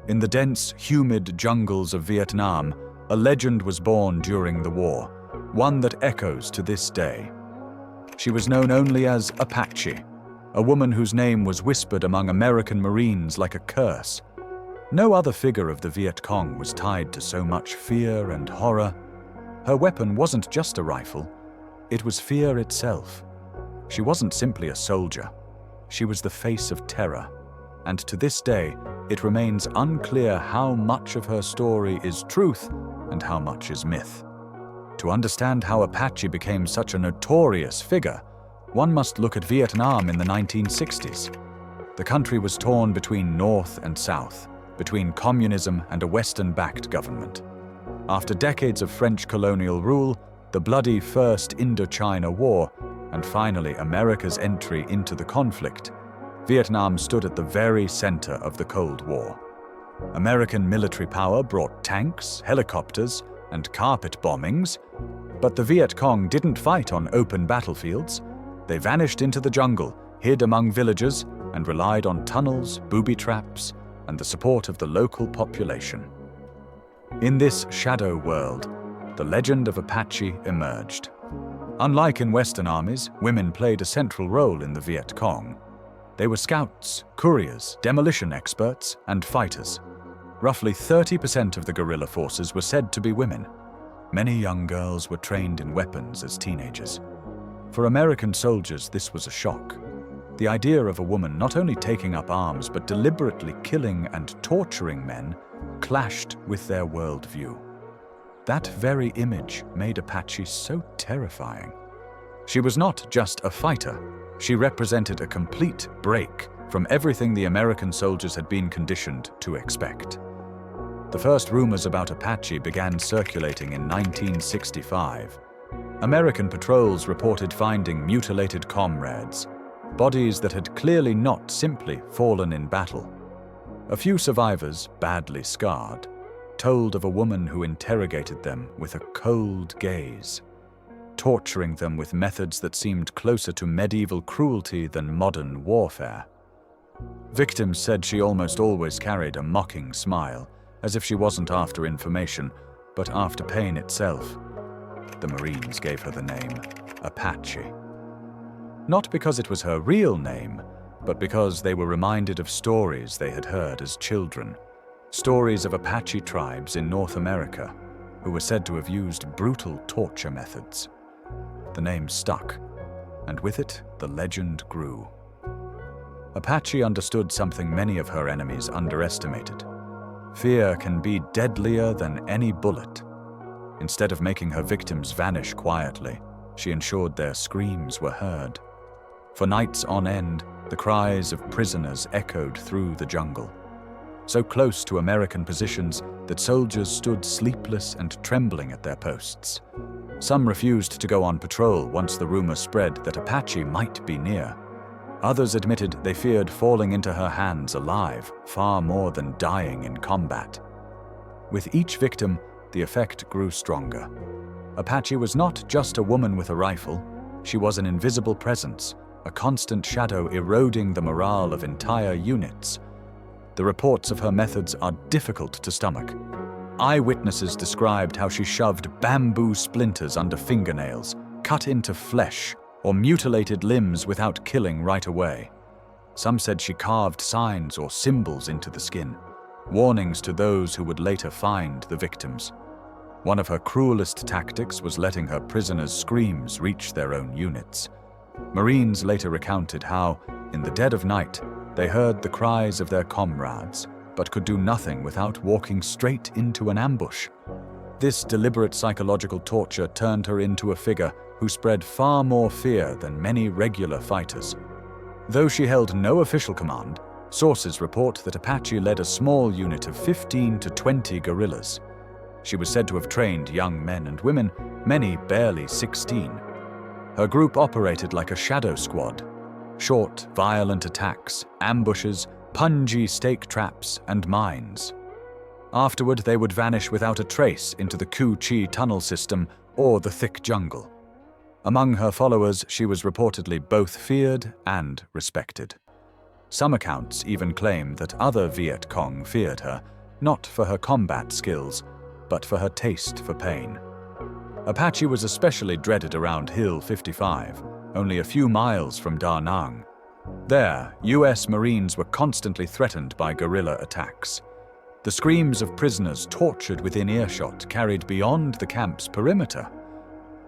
In the dense, humid jungles of Vietnam, a legend was born during the war, one that echoes to this day. She was known only as Apache, a woman whose name was whispered among American Marines like a curse. No other figure of the Viet Cong was tied to so much fear and horror. Her weapon wasn't just a rifle, it was fear itself. She wasn't simply a soldier, she was the face of terror. And to this day, it remains unclear how much of her story is truth and how much is myth. To understand how Apache became such a notorious figure, one must look at Vietnam in the 1960s. The country was torn between North and South, between communism and a Western-backed government. After decades of French colonial rule, the bloody First Indochina War, and finally America's entry into the conflict, Vietnam stood at the very center of the Cold War. American military power brought tanks, helicopters, and carpet bombings, but the Viet Cong didn't fight on open battlefields. They vanished into the jungle, hid among villages, and relied on tunnels, booby traps, and the support of the local population. In this shadow world, the legend of Apache emerged. Unlike in Western armies, women played a central role in the Viet Cong. They were scouts, couriers, demolition experts, and fighters. Roughly 30% of the guerrilla forces were said to be women. Many young girls were trained in weapons as teenagers. For American soldiers, this was a shock. The idea of a woman not only taking up arms but deliberately killing and torturing men clashed with their worldview. That very image made Apache so terrifying. She was not just a fighter, she represented a complete break from everything the American soldiers had been conditioned to expect. The first rumors about Apache began circulating in 1965. American patrols reported finding mutilated comrades, bodies that had clearly not simply fallen in battle. A few survivors, badly scarred, told of a woman who interrogated them with a cold gaze, torturing them with methods that seemed closer to medieval cruelty than modern warfare. Victims said she almost always carried a mocking smile, as if she wasn't after information, but after pain itself. The Marines gave her the name Apache. Not because it was her real name, but because they were reminded of stories they had heard as children. Stories of Apache tribes in North America, who were said to have used brutal torture methods. The name stuck, and with it, the legend grew. Apache understood something many of her enemies underestimated. Fear can be deadlier than any bullet. Instead of making her victims vanish quietly, she ensured their screams were heard. For nights on end, the cries of prisoners echoed through the jungle, so close to American positions that soldiers stood sleepless and trembling at their posts. Some refused to go on patrol once the rumor spread that Apache might be near. Others admitted they feared falling into her hands alive, far more than dying in combat. With each victim, the effect grew stronger. Apache was not just a woman with a rifle, she was an invisible presence, a constant shadow eroding the morale of entire units. The reports of her methods are difficult to stomach. Eyewitnesses described how she shoved bamboo splinters under fingernails, cut into flesh, or mutilated limbs without killing right away. Some said she carved signs or symbols into the skin, warnings to those who would later find the victims. One of her cruelest tactics was letting her prisoners' screams reach their own units. Marines later recounted how, in the dead of night, they heard the cries of their comrades, but could do nothing without walking straight into an ambush. This deliberate psychological torture turned her into a figure who spread far more fear than many regular fighters. Though she held no official command, sources report that Apache led a small unit of 15 to 20 guerrillas. She was said to have trained young men and women, many barely 16. Her group operated like a shadow squad. Short, violent attacks, ambushes, pungy stake traps, and mines. Afterward, they would vanish without a trace into the Cu Chi tunnel system or the thick jungle. Among her followers, she was reportedly both feared and respected. Some accounts even claim that other Viet Cong feared her, not for her combat skills, but for her taste for pain. Apache was especially dreaded around Hill 55, only a few miles from Da Nang. There, US Marines were constantly threatened by guerrilla attacks. The screams of prisoners tortured within earshot carried beyond the camp's perimeter.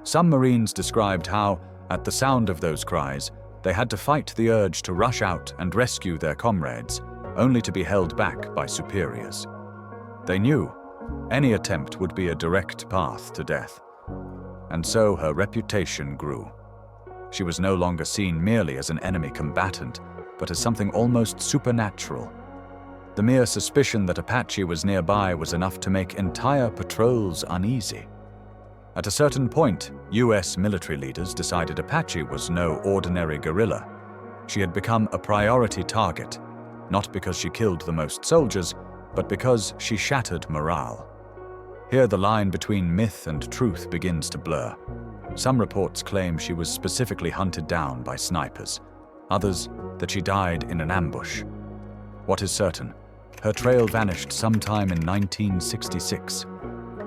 Some Marines described how, at the sound of those cries, they had to fight the urge to rush out and rescue their comrades, only to be held back by superiors. They knew any attempt would be a direct path to death. And so her reputation grew. She was no longer seen merely as an enemy combatant, but as something almost supernatural. The mere suspicion that Apache was nearby was enough to make entire patrols uneasy. At a certain point, US military leaders decided Apache was no ordinary guerrilla. She had become a priority target, not because she killed the most soldiers, but because she shattered morale. Here the line between myth and truth begins to blur. Some reports claim she was specifically hunted down by snipers, others that she died in an ambush. What is certain, her trail vanished sometime in 1966.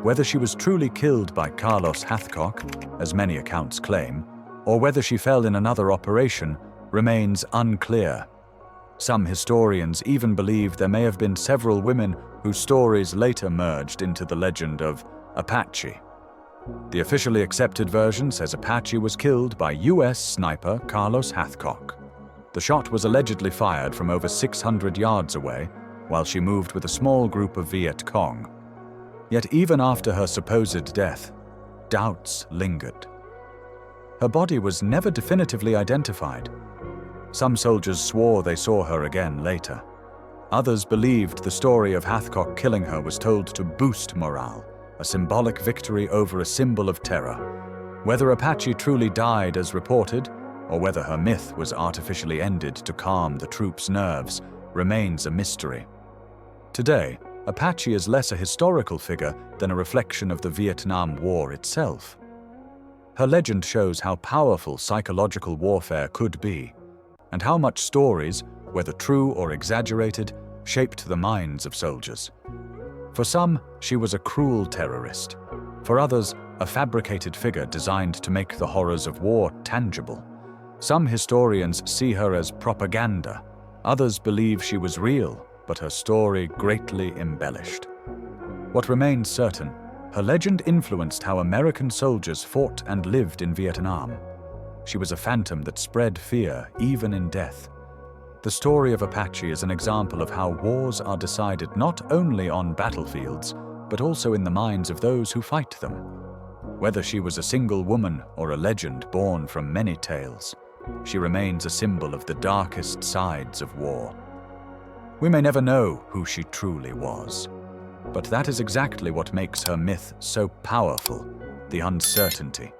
Whether she was truly killed by Carlos Hathcock, as many accounts claim, or whether she fell in another operation, remains unclear. Some historians even believe there may have been several women whose stories later merged into the legend of Apache. The officially accepted version says Apache was killed by US sniper Carlos Hathcock. The shot was allegedly fired from over 600 yards away while she moved with a small group of Viet Cong. Yet even after her supposed death, doubts lingered. Her body was never definitively identified. Some soldiers swore they saw her again later. Others believed the story of Hathcock killing her was told to boost morale, a symbolic victory over a symbol of terror. Whether Apache truly died as reported, or whether her myth was artificially ended to calm the troops' nerves, remains a mystery. Today, Apache is less a historical figure than a reflection of the Vietnam War itself. Her legend shows how powerful psychological warfare could be, and how much stories, whether true or exaggerated, shaped the minds of soldiers. For some, she was a cruel terrorist. For others, a fabricated figure designed to make the horrors of war tangible. Some historians see her as propaganda. Others believe she was real, but her story greatly embellished. What remains certain, her legend influenced how American soldiers fought and lived in Vietnam. She was a phantom that spread fear even in death. The story of Apache is an example of how wars are decided not only on battlefields, but also in the minds of those who fight them. Whether she was a single woman or a legend born from many tales, she remains a symbol of the darkest sides of war. We may never know who she truly was, but that is exactly what makes her myth so powerful, the uncertainty.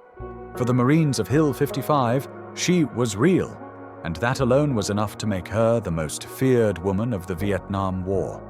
For the Marines of Hill 55, she was real, and that alone was enough to make her the most feared woman of the Vietnam War.